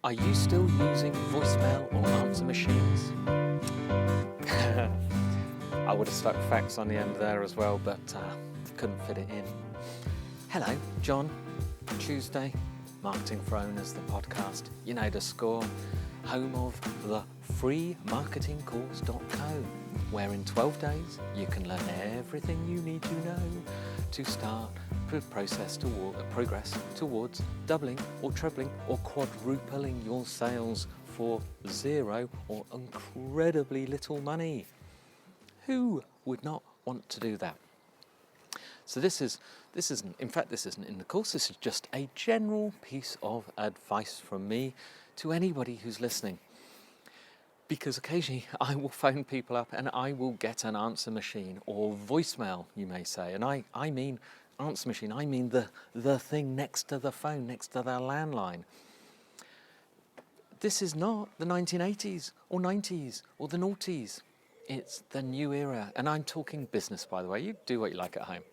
Are you still using voicemail or answer machines? I would have stuck facts on the end there as well, but couldn't fit it in. Hello, John. Tuesday, Marketing for Owners, the podcast. You know the score. Home of the freemarketingcourse.co, where in 12 days you can learn everything you need to know to start progress towards doubling or trebling or quadrupling your sales for zero or incredibly little money. Who would not want to do that? So this isn't in the course, this is just a general piece of advice from me to anybody who's listening. Because occasionally I will phone people up and I will get an answer machine or voicemail, you may say. And I mean answer machine, I mean the thing next to the phone, next to the landline. This is not the 1980s or 90s or the noughties. It's the new era. And I'm talking business, by the way. You do what you like at home.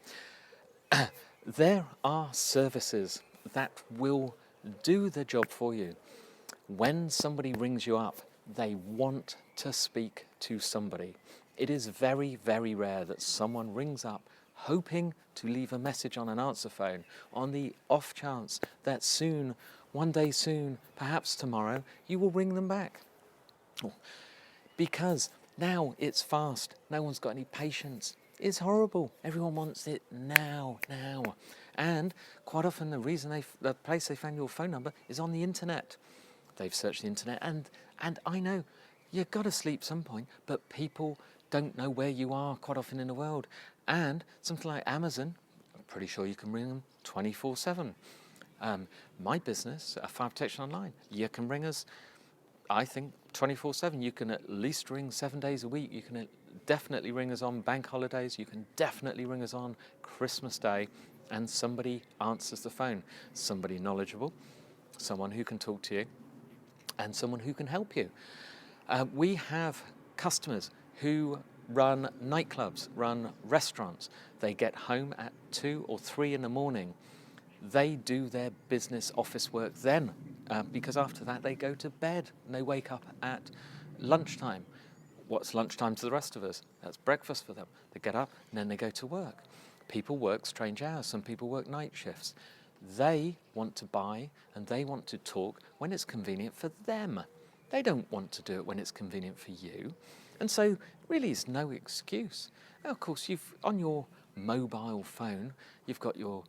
There are services that will do the job for you. When somebody rings you up, they want to speak to somebody. It is very, very rare that someone rings up hoping to leave a message on an answer phone on the off chance that soon, one day soon, perhaps tomorrow, you will ring them back. Because now it's fast. No one's got any patience. It's horrible. Everyone wants it now. And quite often the place they found your phone number is on the internet. They've searched the internet and I know you've got to sleep some point, but people don't know where you are quite often in the world. And something like Amazon, I'm pretty sure you can ring them 24/7. My business, Fire Protection Online, you can ring us, I think, 24/7. You can at least ring 7 days a week. You can definitely ring us on bank holidays. You can definitely ring us on Christmas Day, and somebody answers the phone. Somebody knowledgeable, someone who can talk to you, and someone who can help you. We have customers who run nightclubs, run restaurants. They get home at 2 or 3 in the morning. They do their business office work then, because after that they go to bed and they wake up at lunchtime. What's lunchtime to the rest of us? That's breakfast for them. They get up and then they go to work. People work strange hours. Some people work night shifts. They want to buy and they want to talk when it's convenient for them. They don't want to do it when it's convenient for you. And so really is no excuse. Now, of course, on your mobile phone, you've got your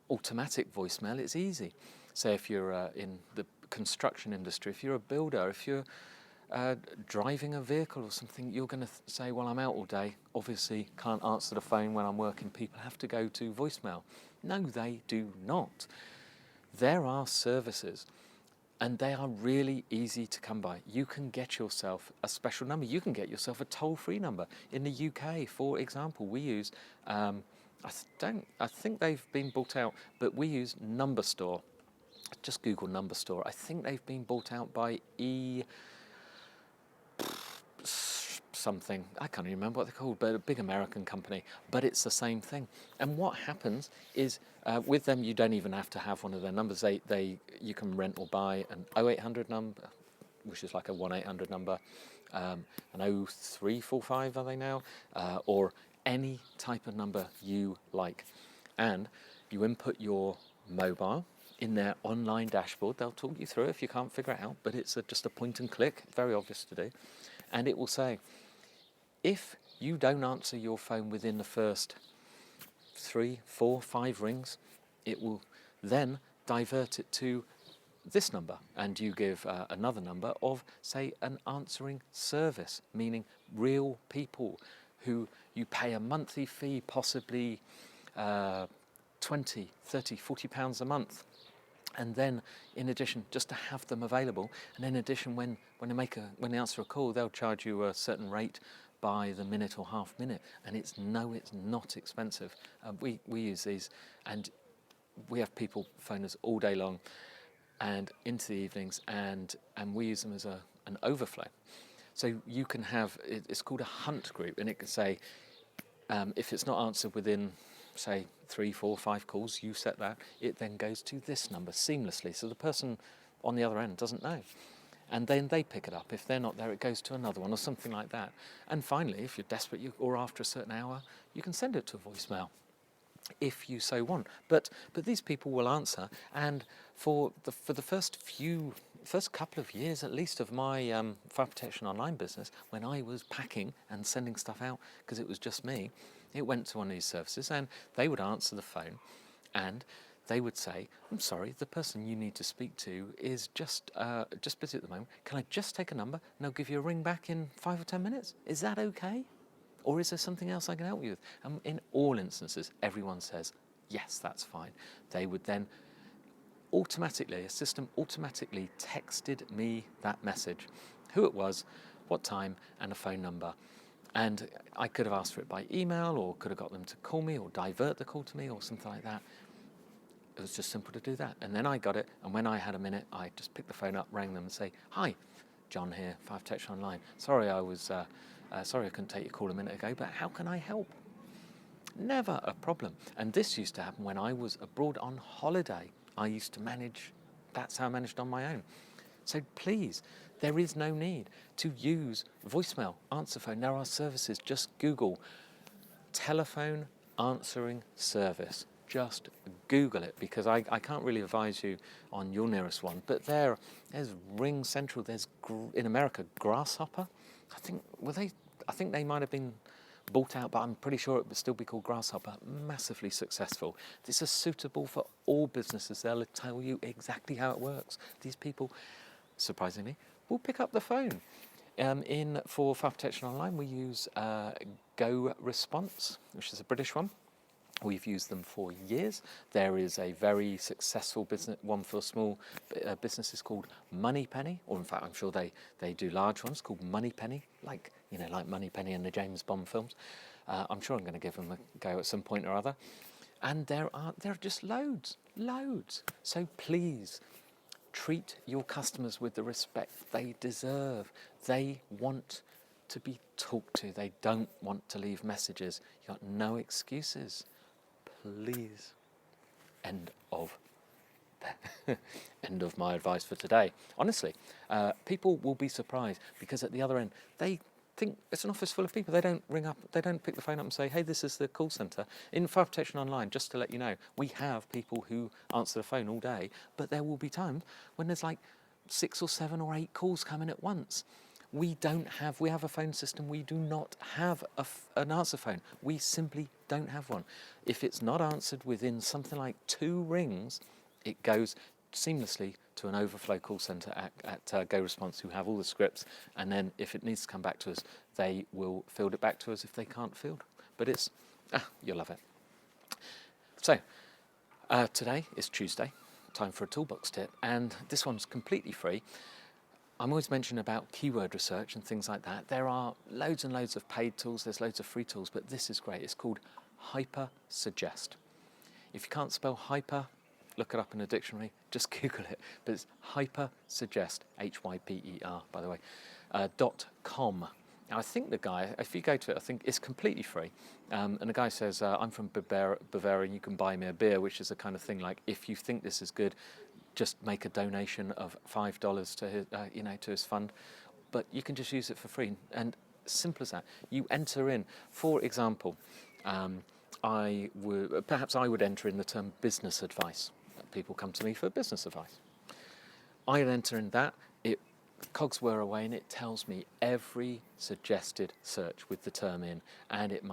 automatic voicemail. It's easy. So if you're in the construction industry, if you're a builder, if you're driving a vehicle or something, you're going to say, well, I'm out all day. Obviously can't answer the phone when I'm working. People have to go to voicemail. No, they do not. There are services, and they are really easy to come by. You can get yourself a special number. You can get yourself a toll-free number. In the UK, for example, we use, I think they've been bought out, but we use Number Store. Just Google Number Store. I think they've been bought out by something. I can't even remember what they're called, but a big American company. But it's the same thing. And what happens is with them, you don't even have to have one of their numbers. You can rent or buy an 0800 number, which is like a 1-800 number, an 0345 are they now, or any type of number you like. And you input your mobile in their online dashboard. They'll talk you through it if you can't figure it out, but it's just a point and click, very obvious to do. And it will say, if you don't answer your phone within the first 3, 4, 5 rings, it will then divert it to this number, and you give another number of, say, an answering service, meaning real people who you pay a monthly fee, possibly 20, 30, 40 pounds a month. And then, in addition, just to have them available, and in addition, when they answer a call, they'll charge you a certain rate by the minute or half minute, and it's not expensive. We use these, and we have people phone us all day long, and into the evenings, and we use them as an overflow. So you can have it's called a hunt group, and it can say if it's not answered within, say, 3, 4, 5 calls, you set that, it then goes to this number seamlessly. So the person on the other end doesn't know. And then they pick it up. If they're not there, it goes to another one or something like that. And finally, if you're desperate or after a certain hour, you can send it to a voicemail if you so want. But these people will answer. And for the first couple of years at least of my fire protection online business, when I was packing and sending stuff out because it was just me, it went to one of these services and they would answer the phone and they would say, I'm sorry, the person you need to speak to is just busy at the moment. Can I just take a number and I'll give you a ring back in 5 or 10 minutes? Is that okay? Or is there something else I can help you with? And in all instances, everyone says, yes, that's fine. They would then a system automatically texted me that message, who it was, what time, and a phone number. And I could have asked for it by email or could have got them to call me or divert the call to me or something like that. It was just simple to do that. And then I got it, and when I had a minute, I just picked the phone up, rang them and say, hi, John here, Fire Protection Online. Sorry I couldn't take your call a minute ago, but how can I help? Never a problem. And this used to happen when I was abroad on holiday. I used to manage, that's how I managed on my own. So please, there is no need to use voicemail, answer phone. There are services, just Google telephone answering service. Just Google it, because I can't really advise you on your nearest one. But there's Ring Central, there's in America Grasshopper. I think they might have been bought out, but I'm pretty sure it would still be called Grasshopper. Massively successful. This is suitable for all businesses. They'll tell you exactly how it works. These people, surprisingly, will pick up the phone. For Fire Protection Online, we use Go Response, which is a British one. We've used them for years. There is a very successful business, one for small businesses called Moneypenny, or in fact, I'm sure they do large ones called Moneypenny, like Moneypenny in the James Bond films. I'm sure I'm going to give them a go at some point or other. And there are just loads. So please treat your customers with the respect they deserve. They want to be talked to. They don't want to leave messages. You've got no excuses. Please. End of my advice for today. Honestly, people will be surprised because at the other end, they think it's an office full of people. They don't ring up, they don't pick the phone up and say, hey, this is the call centre. In Fire Protection Online, just to let you know, we have people who answer the phone all day, but there will be times when there's like 6 or 7 or 8 calls coming at once. We have a phone system. We do not have an answer phone. We simply don't have one. If it's not answered within something like 2 rings, it goes seamlessly to an overflow call centre at Go Response, who have all the scripts. And then if it needs to come back to us, they will field it back to us if they can't field. But you'll love it. So today is Tuesday, time for a toolbox tip. And this one's completely free. I'm always mentioning about keyword research and things like that. There are loads and loads of paid tools, there's loads of free tools, but this is great. It's called Hypersuggest. If you can't spell hyper, look it up in a dictionary, just Google it. But it's Hypersuggest, Hyper, by the way, .com. Now, I think the guy, if you go to it, I think it's completely free. And the guy says, I'm from Bavaria, and you can buy me a beer, which is a kind of thing like, if you think this is good, just make a donation of $5 to his, to his fund, but you can just use it for free. And simple as that. You enter in, for example, I would enter in the term business advice. People come to me for business advice. I'd enter in that. Cogs whir away, and it tells me every suggested search with the term in, and it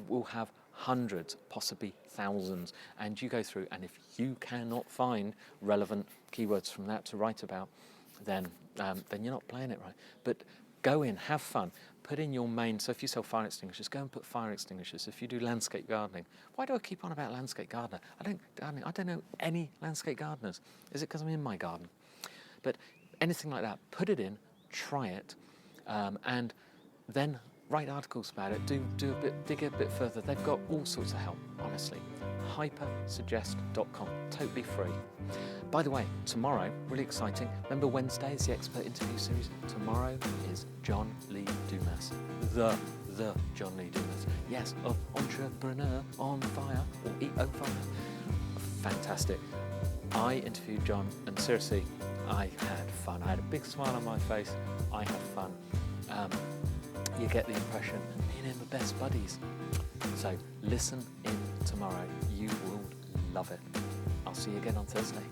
will have hundreds, possibly thousands, and you go through, and if you cannot find relevant keywords from that to write about, then you're not playing it right. But go in, have fun, put in your main, so if you sell fire extinguishers, go and put fire extinguishers. If you do landscape gardening, why do I keep on about landscape gardener? I don't know any landscape gardeners. Is it because I'm in my garden? But anything like that, put it in, try it, and then write articles about it, dig a bit further. They've got all sorts of help, honestly. Hypersuggest.com, totally free. By the way, tomorrow, really exciting. Remember Wednesday is the expert interview series? Tomorrow is John Lee Dumas, the John Lee Dumas. Yes, of Entrepreneur on Fire, or EO Fire. Fantastic. I interviewed John, and seriously, I had fun. I had a big smile on my face. I had fun. You get the impression me and him are best buddies. So listen in tomorrow. You will love it. I'll see you again on Thursday.